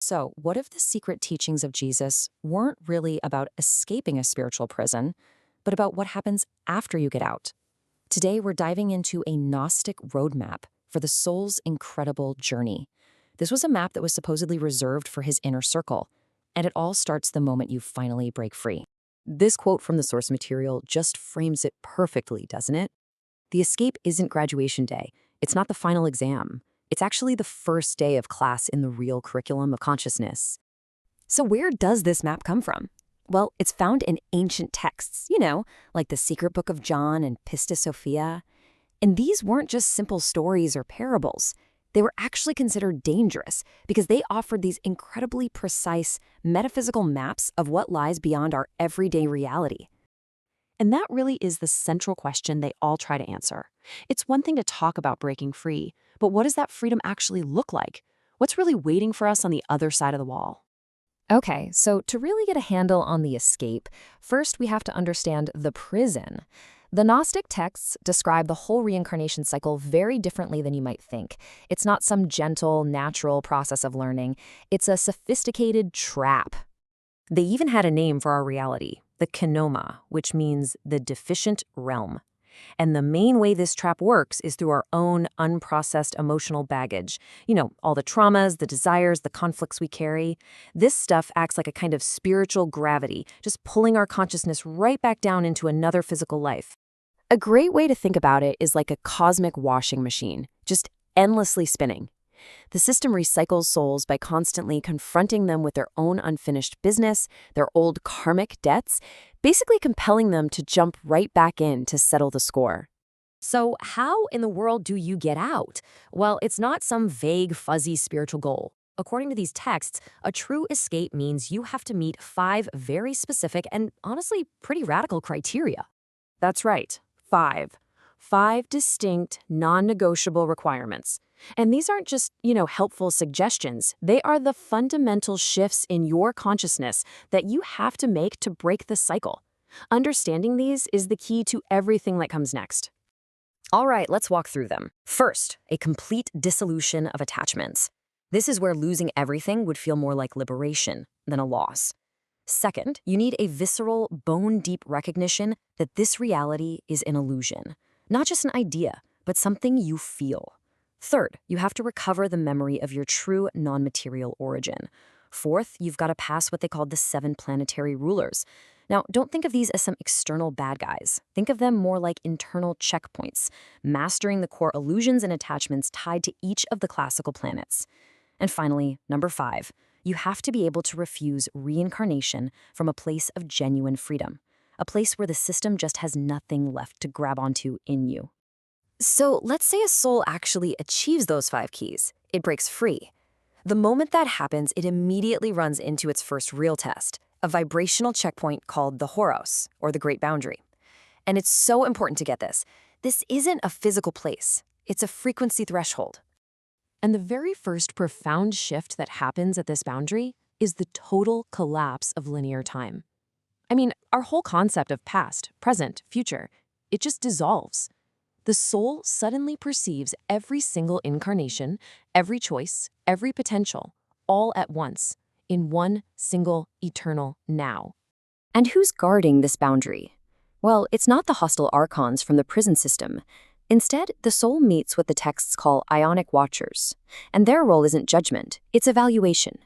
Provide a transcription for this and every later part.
So, what if the secret teachings of Jesus weren't really about escaping a spiritual prison, but about what happens after you get out? Today, we're diving into a Gnostic roadmap for the soul's incredible journey. This was a map that was supposedly reserved for his inner circle, and it all starts the moment you finally break free. This quote from the source material just frames it perfectly, doesn't it? The escape isn't graduation day. It's not the final exam. It's actually the first day of class in the real curriculum of consciousness. So where does this map come from? Well, it's found in ancient texts, like the Secret Book of John and Pistis Sophia. And these weren't just simple stories or parables. They were actually considered dangerous because they offered these incredibly precise metaphysical maps of what lies beyond our everyday reality. And that really is the central question they all try to answer. It's one thing to talk about breaking free, but what does that freedom actually look like? What's really waiting for us on the other side of the wall? Okay, so to really get a handle on the escape, first we have to understand the prison. The Gnostic texts describe the whole reincarnation cycle very differently than you might think. It's not some gentle, natural process of learning. It's a sophisticated trap. They even had a name for our reality, the kenoma, which means the deficient realm. And the main way this trap works is through our own unprocessed emotional baggage. All the traumas, the desires, the conflicts we carry. This stuff acts like a kind of spiritual gravity, just pulling our consciousness right back down into another physical life. A great way to think about it is like a cosmic washing machine, just endlessly spinning. The system recycles souls by constantly confronting them with their own unfinished business, their old karmic debts, basically compelling them to jump right back in to settle the score. So how in the world do you get out? Well, it's not some vague, fuzzy spiritual goal. According to these texts, a true escape means you have to meet 5 very specific and honestly pretty radical criteria. That's right, 5. 5 distinct, non-negotiable requirements. And these aren't just, helpful suggestions. They are the fundamental shifts in your consciousness that you have to make to break the cycle. Understanding these is the key to everything that comes next. All right, let's walk through them. First, a complete dissolution of attachments. This is where losing everything would feel more like liberation than a loss. Second, you need a visceral, bone-deep recognition that this reality is an illusion. Not just an idea, but something you feel. Third, you have to recover the memory of your true non-material origin. Fourth, you've got to pass what they call the 7 planetary rulers. Now, don't think of these as some external bad guys. Think of them more like internal checkpoints, mastering the core illusions and attachments tied to each of the classical planets. And finally, number 5, you have to be able to refuse reincarnation from a place of genuine freedom, a place where the system just has nothing left to grab onto in you. So let's say a soul actually achieves those 5 keys. It breaks free. The moment that happens, it immediately runs into its first real test, a vibrational checkpoint called the Horos, or the Great Boundary. And it's so important to get this. This isn't a physical place. It's a frequency threshold. And the very first profound shift that happens at this boundary is the total collapse of linear time. Our whole concept of past, present, future, it just dissolves. The soul suddenly perceives every single incarnation, every choice, every potential, all at once, in one single eternal now. And who's guarding this boundary? Well, it's not the hostile Archons from the prison system. Instead, the soul meets what the texts call Ionic Watchers. And their role isn't judgment, it's evaluation.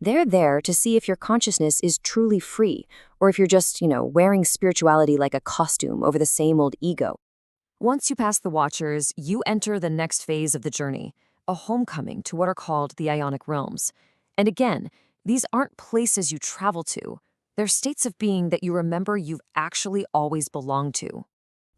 They're there to see if your consciousness is truly free, or if you're just, wearing spirituality like a costume over the same old ego. Once you pass the Watchers, you enter the next phase of the journey, a homecoming to what are called the Ionic realms. And again, these aren't places you travel to. They're states of being that you remember you've actually always belonged to.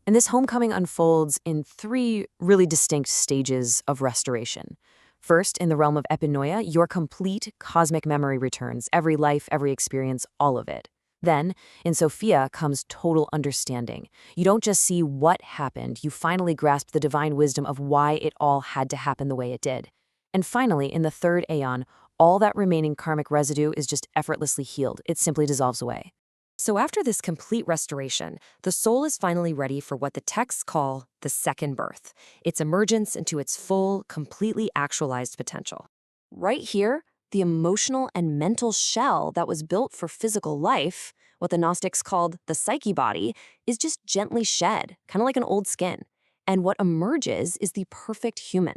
And this homecoming unfolds in 3 really distinct stages of restoration. First, in the realm of epinoia, your complete cosmic memory returns, every life, every experience, all of it. Then, in Sophia comes total understanding. You don't just see what happened, you finally grasp the divine wisdom of why it all had to happen the way it did. And finally, in the 3rd aeon, all that remaining karmic residue is just effortlessly healed. It simply dissolves away. So after this complete restoration, the soul is finally ready for what the texts call the second birth, its emergence into its full, completely actualized potential. Right here, the emotional and mental shell that was built for physical life, what the Gnostics called the psyche body, is just gently shed, kind of like an old skin. And what emerges is the perfect human.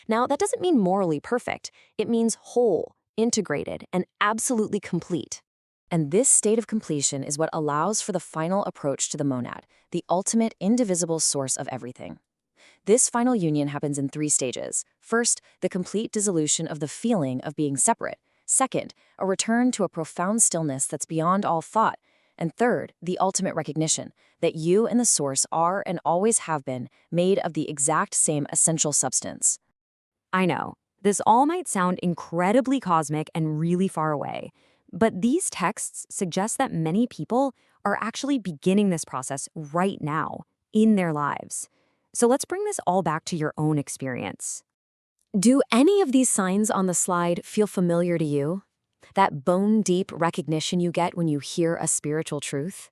Now, that doesn't mean morally perfect. It means whole, integrated, and absolutely complete. And this state of completion is what allows for the final approach to the monad, the ultimate indivisible source of everything. This final union happens in 3 stages. First, the complete dissolution of the feeling of being separate. Second, a return to a profound stillness that's beyond all thought. And third, the ultimate recognition that you and the source are and always have been made of the exact same essential substance. I know, this all might sound incredibly cosmic and really far away, but these texts suggest that many people are actually beginning this process right now, in their lives. So let's bring this all back to your own experience. Do any of these signs on the slide feel familiar to you? That bone-deep recognition you get when you hear a spiritual truth?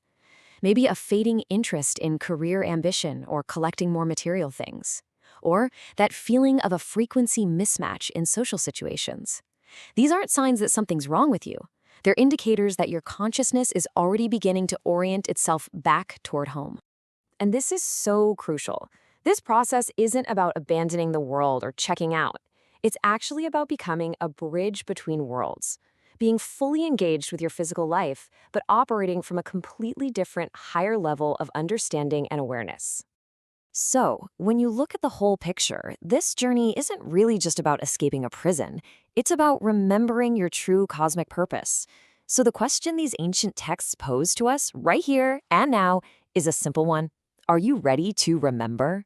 Maybe a fading interest in career ambition or collecting more material things? Or that feeling of a frequency mismatch in social situations? These aren't signs that something's wrong with you. They're indicators that your consciousness is already beginning to orient itself back toward home. And this is so crucial. This process isn't about abandoning the world or checking out. It's actually about becoming a bridge between worlds, being fully engaged with your physical life, but operating from a completely different, higher level of understanding and awareness. So, when you look at the whole picture, this journey isn't really just about escaping a prison. It's about remembering your true cosmic purpose. So the question these ancient texts pose to us right here and now is a simple one. Are you ready to remember?